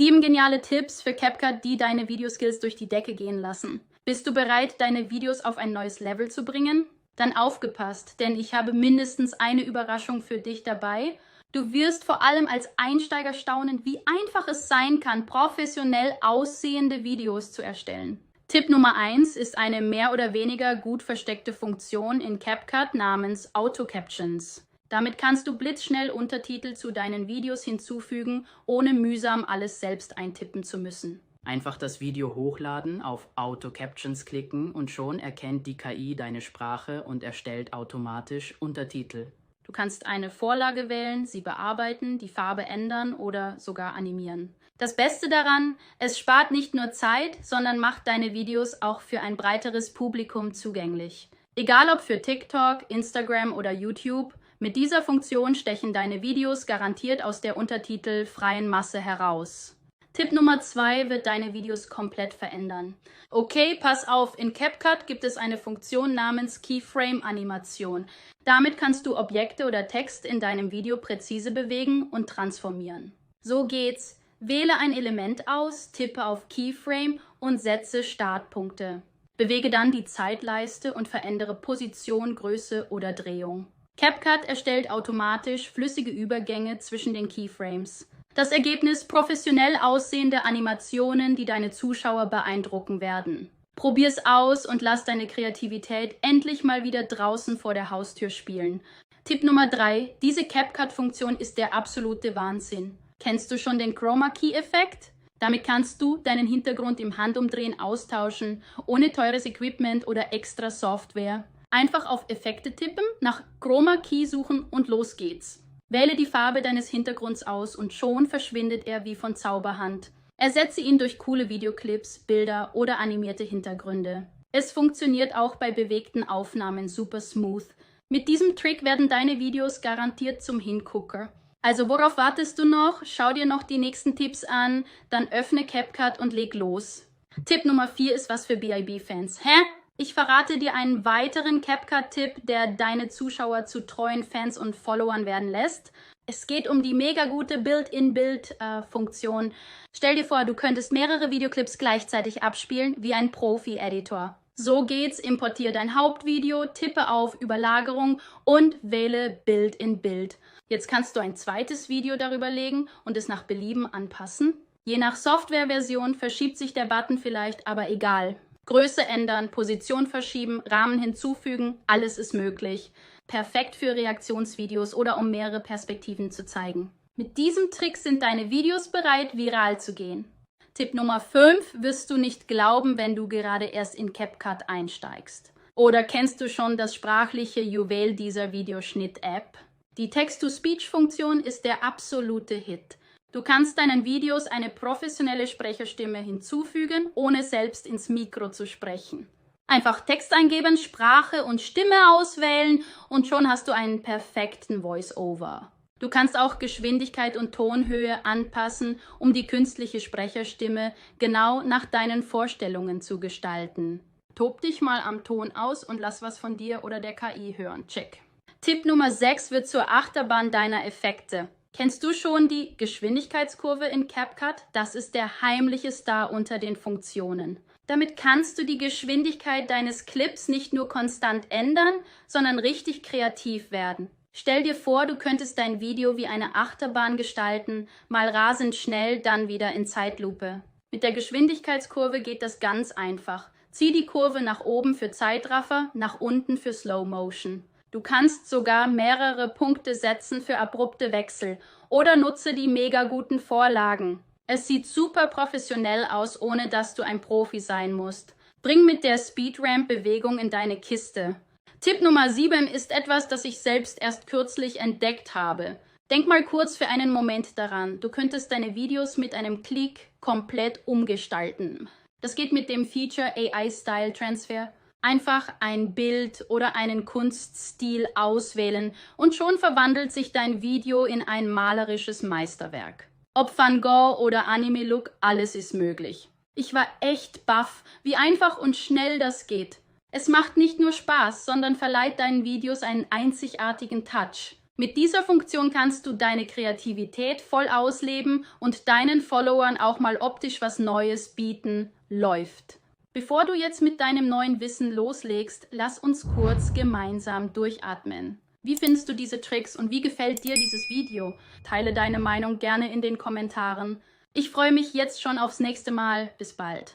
7 geniale Tipps für CapCut, die deine Videoskills durch die Decke gehen lassen. Bist du bereit, deine Videos auf ein neues Level zu bringen? Dann aufgepasst, denn ich habe mindestens eine Überraschung für dich dabei. Du wirst vor allem als Einsteiger staunen, wie einfach es sein kann, professionell aussehende Videos zu erstellen. Tipp Nummer 1 ist eine mehr oder weniger gut versteckte Funktion in CapCut namens Auto-Captions. Damit kannst du blitzschnell Untertitel zu deinen Videos hinzufügen, ohne mühsam alles selbst eintippen zu müssen. Einfach das Video hochladen, auf Auto-Captions klicken und schon erkennt die KI deine Sprache und erstellt automatisch Untertitel. Du kannst eine Vorlage wählen, sie bearbeiten, die Farbe ändern oder sogar animieren. Das Beste daran, es spart nicht nur Zeit, sondern macht deine Videos auch für ein breiteres Publikum zugänglich. Egal ob für TikTok, Instagram oder YouTube, mit dieser Funktion stechen deine Videos garantiert aus der untertitelfreien Masse heraus. Tipp Nummer 2 wird deine Videos komplett verändern. Okay, pass auf, in CapCut gibt es eine Funktion namens Keyframe-Animation. Damit kannst du Objekte oder Text in deinem Video präzise bewegen und transformieren. So geht's. Wähle ein Element aus, tippe auf Keyframe und setze Startpunkte. Bewege dann die Zeitleiste und verändere Position, Größe oder Drehung. CapCut erstellt automatisch flüssige Übergänge zwischen den Keyframes. Das Ergebnis: professionell aussehende Animationen, die deine Zuschauer beeindrucken werden. Probier's aus und lass deine Kreativität endlich mal wieder draußen vor der Haustür spielen. Tipp Nummer 3. Diese CapCut-Funktion ist der absolute Wahnsinn. Kennst du schon den Chroma-Key-Effekt? Damit kannst du deinen Hintergrund im Handumdrehen austauschen, ohne teures Equipment oder extra Software. Einfach auf Effekte tippen, nach Chroma Key suchen und los geht's. Wähle die Farbe deines Hintergrunds aus und schon verschwindet er wie von Zauberhand. Ersetze ihn durch coole Videoclips, Bilder oder animierte Hintergründe. Es funktioniert auch bei bewegten Aufnahmen super smooth. Mit diesem Trick werden deine Videos garantiert zum Hingucker. Also worauf wartest du noch? Schau dir noch die nächsten Tipps an, dann öffne CapCut und leg los. Tipp Nummer 4 ist was für BIB-Fans. Hä? Ich verrate dir einen weiteren CapCut-Tipp, der deine Zuschauer zu treuen Fans und Followern werden lässt. Es geht um die mega gute Bild-in-Bild-Funktion. Stell dir vor, du könntest mehrere Videoclips gleichzeitig abspielen wie ein Profi-Editor. So geht's, importiere dein Hauptvideo, tippe auf Überlagerung und wähle Bild in Bild. Jetzt kannst du ein zweites Video darüber legen und es nach Belieben anpassen. Je nach Softwareversion verschiebt sich der Button vielleicht, aber egal. Größe ändern, Position verschieben, Rahmen hinzufügen, alles ist möglich. Perfekt für Reaktionsvideos oder um mehrere Perspektiven zu zeigen. Mit diesem Trick sind deine Videos bereit, viral zu gehen. Tipp Nummer 5 wirst du nicht glauben, wenn du gerade erst in CapCut einsteigst. Oder kennst du schon das sprachliche Juwel dieser Videoschnitt-App? Die Text-to-Speech-Funktion ist der absolute Hit. Du kannst deinen Videos eine professionelle Sprecherstimme hinzufügen, ohne selbst ins Mikro zu sprechen. Einfach Text eingeben, Sprache und Stimme auswählen und schon hast du einen perfekten Voice-Over. Du kannst auch Geschwindigkeit und Tonhöhe anpassen, um die künstliche Sprecherstimme genau nach deinen Vorstellungen zu gestalten. Tob dich mal am Ton aus und lass was von dir oder der KI hören. Check. Tipp Nummer 6 wird zur Achterbahn deiner Effekte. Kennst du schon die Geschwindigkeitskurve in CapCut? Das ist der heimliche Star unter den Funktionen. Damit kannst du die Geschwindigkeit deines Clips nicht nur konstant ändern, sondern richtig kreativ werden. Stell dir vor, du könntest dein Video wie eine Achterbahn gestalten, mal rasend schnell, dann wieder in Zeitlupe. Mit der Geschwindigkeitskurve geht das ganz einfach. Zieh die Kurve nach oben für Zeitraffer, nach unten für Slow Motion. Du kannst sogar mehrere Punkte setzen für abrupte Wechsel oder nutze die mega guten Vorlagen. Es sieht super professionell aus, ohne dass du ein Profi sein musst. Bring mit der Speedramp Bewegung in deine Kiste. Tipp Nummer 7 ist etwas, das ich selbst erst kürzlich entdeckt habe. Denk mal kurz für einen Moment daran. Du könntest deine Videos mit einem Klick komplett umgestalten. Das geht mit dem Feature AI Style Transfer. Einfach ein Bild oder einen Kunststil auswählen und schon verwandelt sich dein Video in ein malerisches Meisterwerk. Ob Van Gogh oder Anime-Look, alles ist möglich. Ich war echt baff, wie einfach und schnell das geht. Es macht nicht nur Spaß, sondern verleiht deinen Videos einen einzigartigen Touch. Mit dieser Funktion kannst du deine Kreativität voll ausleben und deinen Followern auch mal optisch was Neues bieten. Läuft. Bevor du jetzt mit deinem neuen Wissen loslegst, lass uns kurz gemeinsam durchatmen. Wie findest du diese Tricks und wie gefällt dir dieses Video? Teile deine Meinung gerne in den Kommentaren. Ich freue mich jetzt schon aufs nächste Mal. Bis bald.